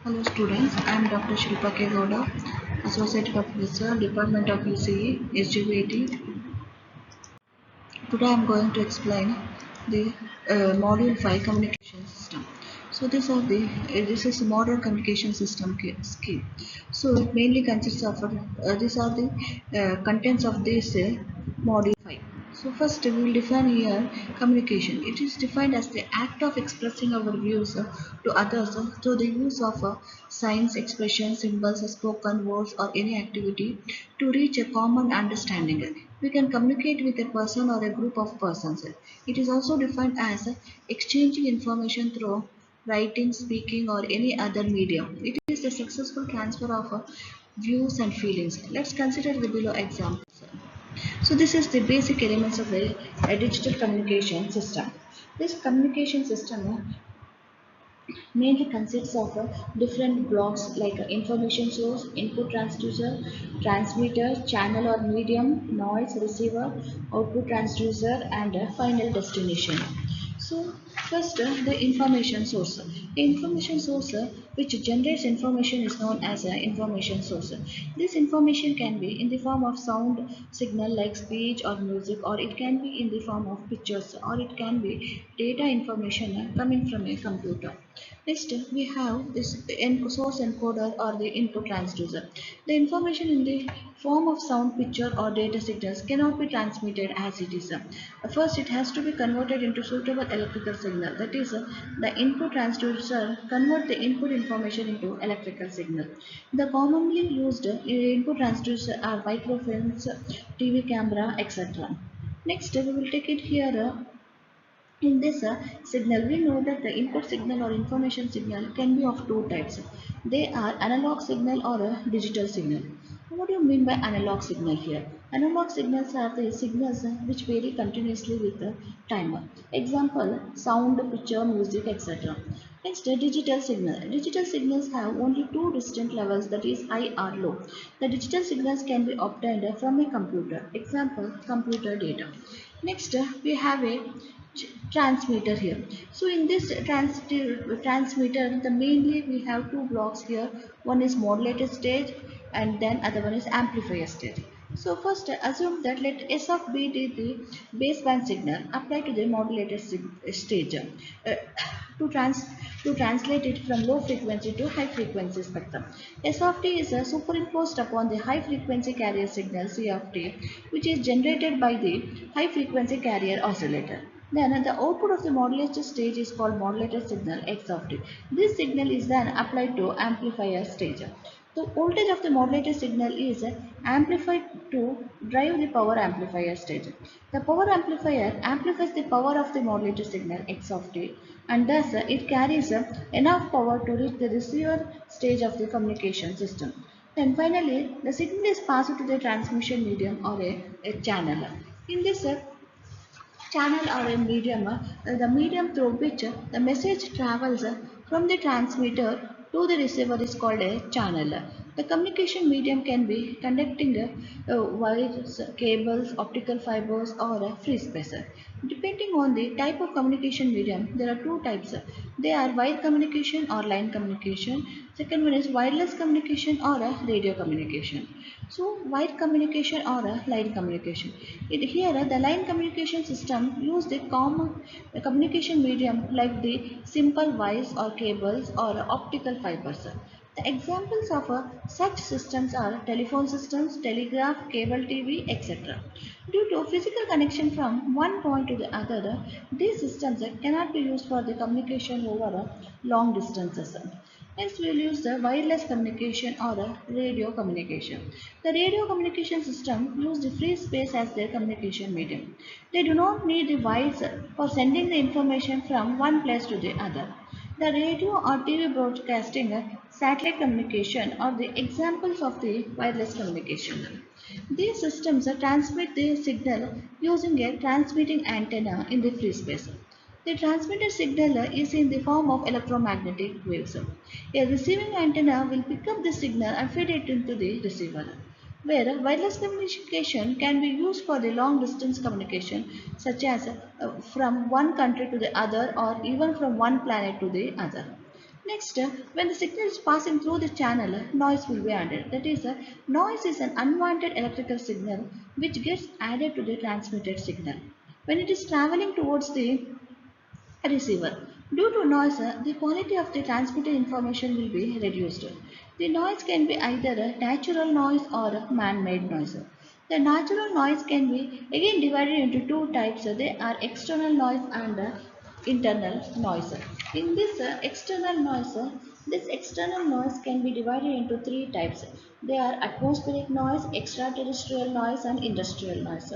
Hello students, I am Dr. Shilpa K. Gowda, Associate Professor, Department of UCE, SJBIT. Today I am going to explain the Module 5 Communication System. So this is a modern communication system scheme. So it mainly consists of these are the contents of this Module 5. So first we will define here communication. It is defined as the act of expressing our views to others through the use of signs, expressions, symbols, spoken words or any activity to reach a common understanding. We can communicate with a person or a group of persons. It is also defined as exchanging information through writing, speaking or any other medium. It is the successful transfer of views and feelings. Let's consider the below examples. So this is the basic elements of a digital communication system. This communication system mainly consists of different blocks like information source, input transmitter, channel or medium, noise receiver, output transducer, and final destination. So first, the information source. The information source which generates information is known as an information source. This information can be in the form of sound signal like speech or music, or it can be in the form of pictures, or it can be data information coming from a computer. Next, we have this source encoder or the input transducer. The information in the form of sound, picture, or data signals cannot be transmitted as it is. First, it has to be converted into suitable electrical signal. That is, the input transducer convert the input information into electrical signal. The commonly used input transducer are microfilms, TV camera, etc. Next, we will take it here. In this signal, we know that the input signal or information signal can be of two types. They are analog signal or a digital signal. What do you mean by analog signal here? Analog signals are the signals which vary continuously with the timer. Example, sound, picture, music, etc. Next, digital signal. Digital signals have only two distinct levels, that is high or low. The digital signals can be obtained from a computer. Example, computer data. Next, we have a transmitter here. So in this transmitter, the mainly we have two blocks here. One is modulated stage and then other one is amplifier stage. So first assume that let S of B be the baseband signal applied to the modulated stage to trans to translate it from low frequency to high frequency spectrum. S of t is superimposed upon the high frequency carrier signal C of t, which is generated by the high frequency carrier oscillator. Then the output of the modulated stage is called modulated signal X of t. This signal is then applied to amplifier stage. The voltage of the modulated signal is amplified to drive the power amplifier stage. The power amplifier amplifies the power of the modulated signal X of t, and thus it carries enough power to reach the receiver stage of the communication system. Then finally, the signal is passed to the transmission medium or a channel. In this channel or a medium, the medium through which the message travels from the transmitter to the receiver is called a channel. The communication medium can be conducting wires, cables, optical fibers, or free space. Depending on the type of communication medium, there are two types. They are wire communication or line communication. Second one is wireless communication or a radio communication. So wire communication or a line communication. Here the line communication system use the common communication medium like the simple wires or cables or optical fibers. The examples of such systems are telephone systems, telegraph, cable TV, etc. Due to physical connection from one point to the other, these systems cannot be used for the communication over long distances. Next, we will use the wireless communication or radio communication. The radio communication system use the free space as their communication medium. They do not need the wires for sending the information from one place to the other. The radio or TV broadcasting, satellite communication are the examples of the wireless communication. These systems transmit the signal using a transmitting antenna in the free space. The transmitted signal is in the form of electromagnetic waves. A receiving antenna will pick up the signal and feed it into the receiver. Where wireless communication can be used for the long distance communication, such as from one country to the other or even from one planet to the other. Next, when the signal is passing through the channel, noise will be added. That is, noise is an unwanted electrical signal which gets added to the transmitted signal. When it is traveling towards the receiver, due to noise, the quality of the transmitted information will be reduced. The noise can be either a natural noise or a man-made noise. The natural noise can be again divided into two types. They are external noise and internal noise. In this this external noise can be divided into three types. They are atmospheric noise, extraterrestrial noise, and industrial noise.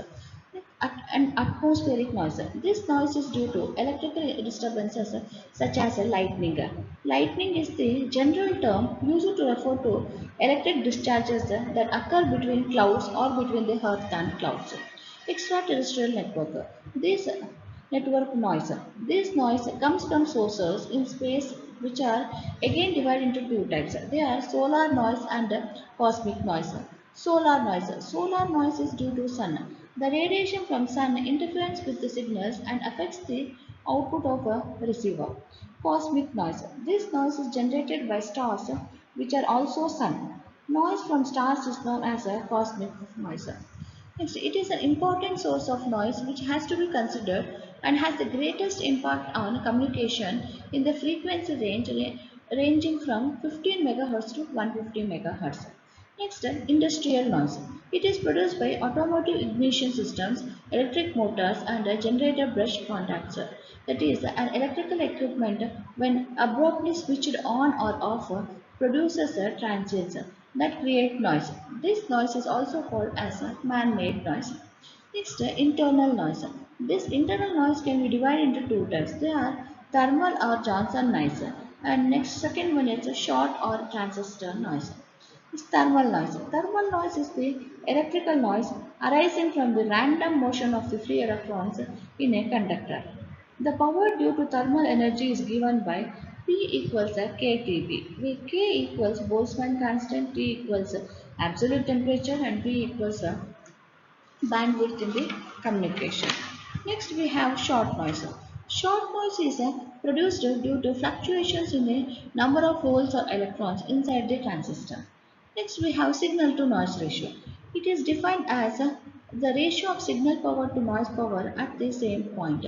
And atmospheric noise. This noise is due to electrical disturbances such as lightning. Lightning is the general term used to refer to electric discharges that occur between clouds or between the earth and clouds. Extraterrestrial network. This network noise. This noise comes from sources in space which are again divided into two types. They are solar noise and cosmic noise. Solar noise. Solar noise is due to sun. The radiation from sun interferes with the signals and affects the output of a receiver. Cosmic noise. This noise is generated by stars which are also sun. Noise from stars is known as a cosmic noise. Next, it is an important source of noise which has to be considered and has the greatest impact on communication in the frequency range ranging from 15 MHz to 150 MHz. Next, industrial noise. It is produced by automotive ignition systems, electric motors, and generator brush contacts. That is, an electrical equipment when abruptly switched on or off produces transients that create noise. This noise is also called as a man-made noise. Next, internal noise. This internal noise can be divided into two types. They are thermal or Johnson noise. And next, second one is a short or transistor noise. It's thermal noise. Thermal noise is the electrical noise arising from the random motion of the free electrons in a conductor. The power due to thermal energy is given by P equals a KTB, where K equals Boltzmann constant, T equals absolute temperature, and B equals bandwidth in the communication. Next we have short noise. Short noise is produced due to fluctuations in the number of holes or electrons inside the transistor. Next we have signal to noise ratio. It is defined as the ratio of signal power to noise power at the same point.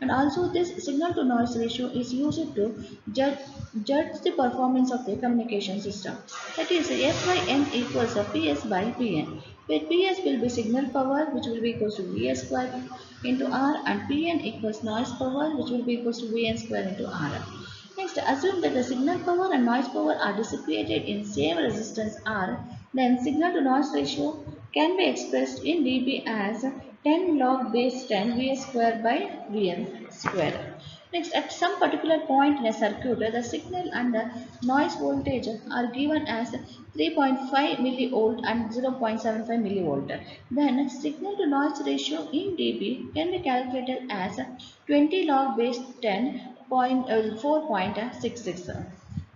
And also this signal to noise ratio is used to judge the performance of the communication system. That is F by N equals PS by Pn, where PS will be signal power which will be equals to Vs square into R, and Pn equals noise power which will be equals to Vn square into R. Next, assume that the signal power and noise power are dissipated in same resistance R, then signal to noise ratio can be expressed in dB as 10 log base 10 Vs square by Vn square. Next, at some particular point in a circuit, the signal and the noise voltage are given as 3.5 millivolt and 0.75 millivolt. Then, signal to noise ratio in dB can be calculated as 20 log base 10 4.66.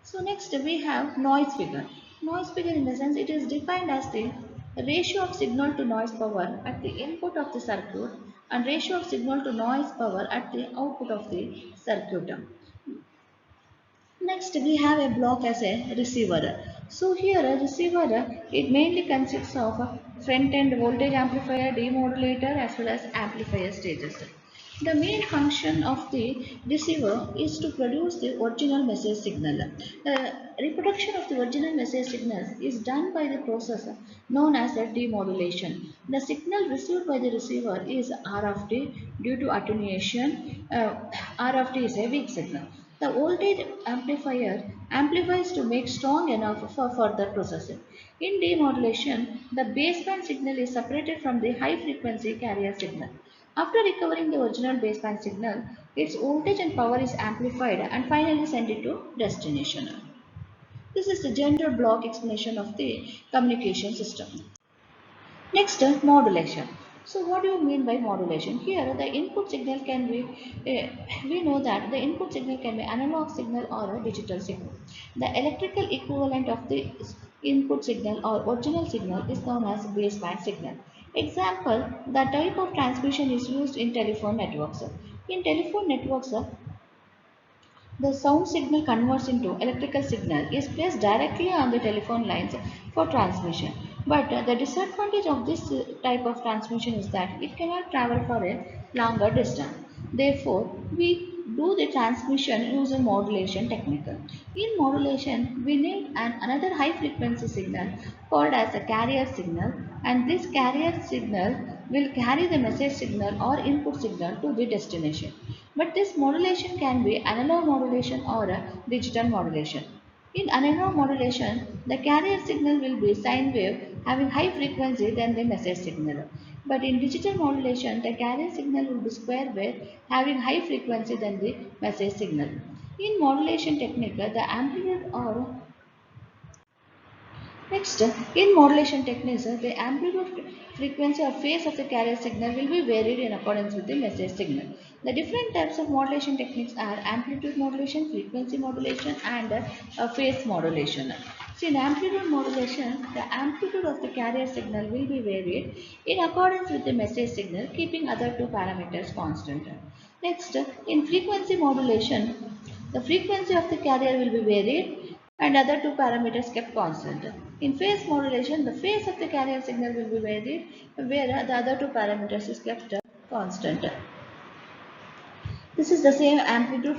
So next we have noise figure. Noise figure in the sense it is defined as the ratio of signal to noise power at the input of the circuit and ratio of signal to noise power at the output of the circuit. Next, we have a block as a receiver. So here a receiver, it mainly consists of a front-end voltage amplifier, demodulator as well as amplifier stages. The main function of the receiver is to produce the original message signal. Reproduction of the original message signal is done by the process known as a demodulation. The signal received by the receiver is R of t due to attenuation. R of t is a weak signal. The voltage amplifier amplifies to make strong enough for further processing. In demodulation, the baseband signal is separated from the high frequency carrier signal. After recovering the original baseband signal, its voltage and power is amplified and finally sent to destination. This is the general block explanation of the communication system. Next, modulation. So what do you mean by modulation? Here, the input signal can be, we know that the input signal can be analog signal or a digital signal. The electrical equivalent of the input signal or original signal is known as baseband signal. Example, the type of transmission is used in telephone networks. In telephone networks, The sound signal converts into electrical signal is placed directly on the telephone lines for transmission. But the disadvantage of this type of transmission is that it cannot travel for a longer distance. Therefore, we do the transmission using modulation technique. In modulation, we need another high frequency signal called as a carrier signal, and this carrier signal will carry the message signal or input signal to the destination. But this modulation can be analog modulation or a digital modulation. In analog modulation, the carrier signal will be sine wave having high frequency than the message signal. But in digital modulation, the carrier signal will be square wave having high frequency than the message signal. In modulation technique, the amplitude or Next, in modulation techniques, the amplitude, frequency or phase of the carrier signal will be varied in accordance with the message signal. The different types of modulation techniques are amplitude modulation, frequency modulation and phase modulation. So in amplitude modulation, the amplitude of the carrier signal will be varied in accordance with the message signal, keeping other two parameters constant. Next, in frequency modulation, the frequency of the carrier will be varied and other two parameters kept constant. In phase modulation, the phase of the carrier signal will be varied where the other two parameters is kept constant. This is the same amplitude